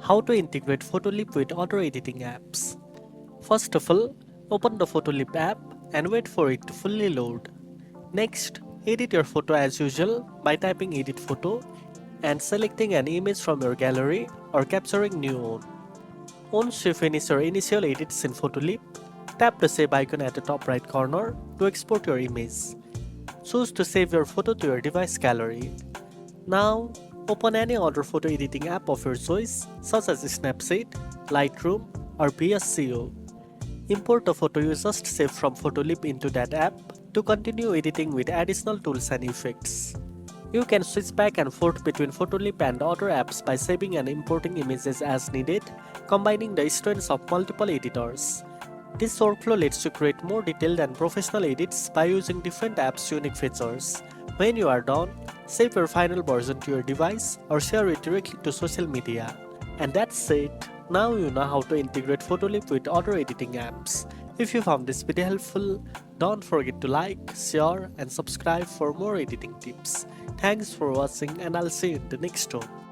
How to integrate Photoleap with other editing apps. First of all, open the Photoleap app and wait for it to fully load. Next, edit your photo as usual by typing edit photo and selecting an image from your gallery or capturing new one. Once you finish your initial edits in Photoleap, tap the save icon at the top right corner to export your image. Choose to save your photo to your device gallery. Now, open any other photo editing app of your choice such as Snapseed, Lightroom or VSCO. Import the photo you just saved from Photoleap into that app to continue editing with additional tools and effects. You can switch back and forth between Photoleap and other apps by saving and importing images as needed, combining the strengths of multiple editors. This workflow lets you create more detailed and professional edits by using different apps' unique features. When you are done, save your final version to your device or share it directly to social media. And that's it. Now you know how to integrate Photoleap with other editing apps. If you found this video helpful, don't forget to like, share and subscribe for more editing tips. Thanks for watching and I'll see you in the next one.